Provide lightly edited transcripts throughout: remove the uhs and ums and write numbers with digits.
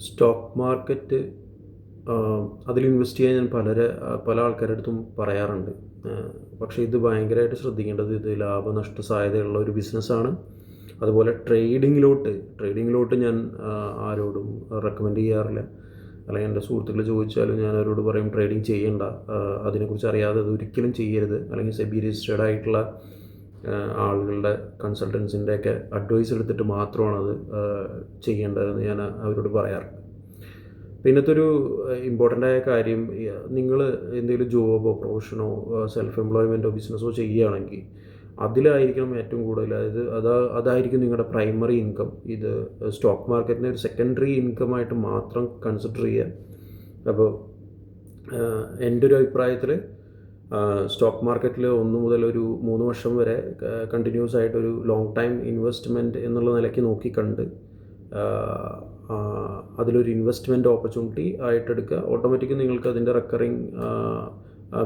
Stock market അതിൽ invest ചെയ്യാൻ ഞാൻ പല ആൾക്കാരുടെ അടുത്തും പറയാറുണ്ട്. പക്ഷേ ഇത് ഭയങ്കരമായിട്ട് ശ്രദ്ധിക്കേണ്ടത്, ഇത് ലാഭനഷ്ട സാധ്യതയുള്ള ഒരു ബിസിനസ്സാണ്. അതുപോലെ ട്രേഡിങ്ങിലോട്ട് ഞാൻ ആരോടും റെക്കമെൻഡ് ചെയ്യാറില്ല. അല്ലെങ്കിൽ എൻ്റെ സുഹൃത്തുക്കൾ ചോദിച്ചാലും ഞാൻ അവരോട് പറയും ട്രേഡിങ് ചെയ്യണ്ട, അതിനെക്കുറിച്ച് അറിയാതെ അത് ഒരിക്കലും ചെയ്യരുത്. അല്ലെങ്കിൽ സെബി രജിസ്റ്റേർഡ് ആയിട്ടുള്ള ആളുകളുടെ കൺസൾട്ടൻസിൻ്റെയൊക്കെ അഡ്വൈസ് എടുത്തിട്ട് മാത്രമാണ് അത് ചെയ്യേണ്ടതെന്ന് ഞാൻ അവരോട് പറയാറുണ്ട്. പിന്നത്തെ ഒരു ഇമ്പോർട്ടൻ്റ് ആയ കാര്യം, നിങ്ങൾ എന്തെങ്കിലും ജോബോ പ്രൊഫഷനോ സെൽഫ് എംപ്ലോയ്മെൻറ്റോ ബിസിനസ്സോ ചെയ്യുകയാണെങ്കിൽ അതിലായിരിക്കണം ഏറ്റവും കൂടുതൽ, അതായിരിക്കും നിങ്ങളുടെ പ്രൈമറി ഇൻകം. ഇത് സ്റ്റോക്ക് മാർക്കറ്റിനെ ഒരു സെക്കൻഡറി ഇൻകമായിട്ട് മാത്രം കൺസിഡർ ചെയ്യുക. അപ്പോൾ എൻ്റെ ഒരു അഭിപ്രായത്തിൽ സ്റ്റോക്ക് മാർക്കറ്റിൽ 1 മുതൽ ഒരു 3 വർഷം വരെ കണ്ടിന്യൂസ് ആയിട്ടൊരു ലോങ് ടൈം ഇൻവെസ്റ്റ്മെൻറ്റ് എന്നുള്ള നിലയ്ക്ക് നോക്കിക്കണ്ട് അതിലൊരു ഇൻവെസ്റ്റ്മെൻറ്റ് ഓപ്പർച്യൂണിറ്റി ആയിട്ടെടുക്കുക. ഓട്ടോമാറ്റിക്കലി നിങ്ങൾക്ക് അതിൻ്റെ റെക്കറിങ്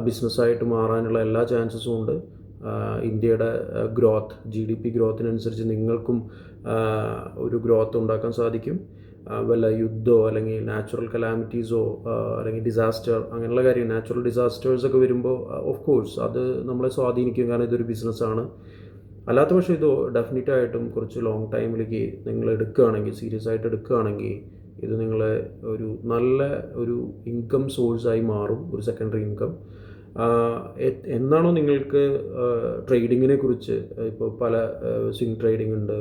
ബിസിനസ്സായിട്ട് മാറാനുള്ള എല്ലാ ചാൻസസും ഉണ്ട്. ഇന്ത്യയുടെ ഗ്രോത്ത്, GDP ഗ്രോത്തിനനുസരിച്ച് നിങ്ങൾക്കും ഒരു ഗ്രോത്ത് ഉണ്ടാക്കാൻ സാധിക്കും. വല്ല യുദ്ധമോ അല്ലെങ്കിൽ നാച്ചുറൽ കലാമിറ്റീസോ അല്ലെങ്കിൽ ഡിസാസ്റ്റർ, അങ്ങനെയുള്ള കാര്യം, നാച്ചുറൽ ഡിസാസ്റ്റേഴ്സൊക്കെ വരുമ്പോൾ ഓഫ് കോഴ്സ് അത് നമ്മളെ സ്വാധീനിക്കും, കാരണം ഇതൊരു ബിസിനസ്സാണ്. അല്ലാത്ത പക്ഷേ ഇത് ഡെഫിനറ്റായിട്ടും കുറച്ച് ലോങ് ടൈമിലേക്ക് നിങ്ങൾ എടുക്കുകയാണെങ്കിൽ, സീരിയസ് ആയിട്ട് എടുക്കുകയാണെങ്കിൽ, ഇത് നിങ്ങളെ ഒരു നല്ല ഒരു ഇൻകം സോഴ്സായി മാറും, ഒരു സെക്കൻഡറി ഇൻകം. എന്നാണോ നിങ്ങൾക്ക് ട്രേഡിങ്ങിനെ കുറിച്ച്, ഇപ്പോൾ പല സ്വിംഗ് ട്രേഡിംഗ് ഉണ്ട്,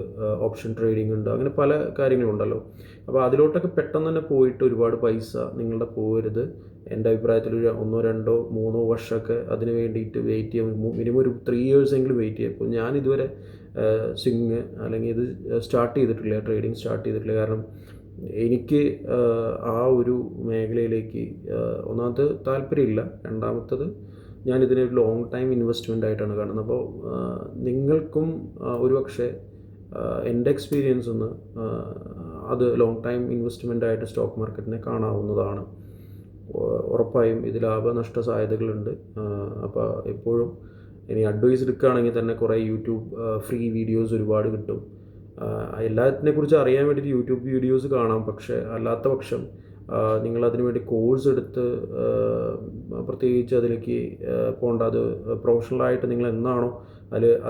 ഓപ്ഷൻ ട്രേഡിംഗ് ഉണ്ട്, അങ്ങനെ പല കാര്യങ്ങളുണ്ടല്ലോ. അപ്പോൾ അതിലോട്ടൊക്കെ പെട്ടെന്ന് തന്നെ പോയിട്ട് ഒരുപാട് പൈസ നിങ്ങളുടെ പോകരുത്. എൻ്റെ അഭിപ്രായത്തിൽ ഒരു 1, 2, 3 വർഷമൊക്കെ അതിന് വേണ്ടിയിട്ട് വെയിറ്റ് ചെയ്യാം. മിനിമം ഒരു 3 years എങ്കിലും വെയിറ്റ് ചെയ്യാം. ഇപ്പോൾ ഞാനിതുവരെ സ്വിങ് അല്ലെങ്കിൽ ഇത് ട്രേഡിങ് സ്റ്റാർട്ട് ചെയ്തിട്ടില്ല. കാരണം എനിക്ക് ആ ഒരു മേഖലയിലേക്ക് ഒന്നാമത് താല്പര്യമില്ല, രണ്ടാമത്തത് ഞാനിതിനെ ഒരു ലോങ് ടൈം ഇൻവെസ്റ്റ്മെൻ്റ് ആയിട്ടാണ് കാണുന്നത്. അപ്പോൾ നിങ്ങൾക്കും ഒരുപക്ഷെ എൻ്റെ എക്സ്പീരിയൻസ് ഒന്ന് അത് ലോങ് ടൈം ഇൻവെസ്റ്റ്മെൻ്റ് ആയിട്ട് സ്റ്റോക്ക് മാർക്കറ്റിനെ കാണാവുന്നതാണ്. ഉറപ്പായും ഇത് ലാഭനഷ്ട സാധ്യതകളുണ്ട്. അപ്പോൾ എപ്പോഴും ഇനി അഡ്വൈസ് എടുക്കുകയാണെങ്കിൽ തന്നെ കുറേ യൂട്യൂബ് ഫ്രീ വീഡിയോസ് ഒരുപാട് കിട്ടും. എല്ലാത്തിനെക്കുറിച്ച് അറിയാൻ വേണ്ടിയിട്ട് യൂട്യൂബ് വീഡിയോസ് കാണാം. പക്ഷേ അല്ലാത്ത പക്ഷം നിങ്ങളതിനു വേണ്ടി കോഴ്സ് എടുത്ത് പ്രത്യേകിച്ച് അതിലേക്ക് പോകേണ്ട. അത് പ്രൊഫഷണലായിട്ട് നിങ്ങൾ എന്നാണോ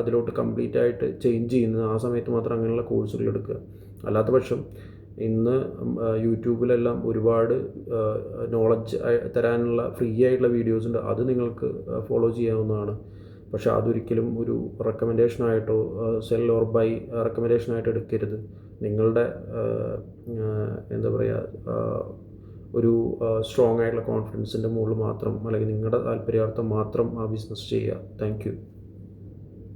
അതിലോട്ട് കംപ്ലീറ്റ് ആയിട്ട് ചേഞ്ച് ചെയ്യുന്നത്, ആ സമയത്ത് മാത്രം അങ്ങനെയുള്ള കോഴ്സുകൾ എടുക്കുക. അല്ലാത്ത പക്ഷം ഇന്ന് യൂട്യൂബിലെല്ലാം ഒരുപാട് നോളജ് തരാനുള്ള ഫ്രീ ആയിട്ടുള്ള വീഡിയോസ് ഉണ്ട്, അത് നിങ്ങൾക്ക് ഫോളോ ചെയ്യാവുന്നതാണ്. പക്ഷേ അതൊരിക്കലും ഒരു റെക്കമെൻഡേഷനായിട്ടോ സെൽ ഓർ ബൈ റെക്കമെൻഡേഷനായിട്ട് എടുക്കരുത്. നിങ്ങളുടെ എന്താ പറയുക, ഒരു സ്ട്രോങ് ആയിട്ടുള്ള കോൺഫിഡൻസിൻ്റെ മുകളിൽ മാത്രം, അല്ലെങ്കിൽ നിങ്ങളുടെ താല്പര്യാർത്ഥം മാത്രം ആ ബിസിനസ് ചെയ്യുക. Thank you.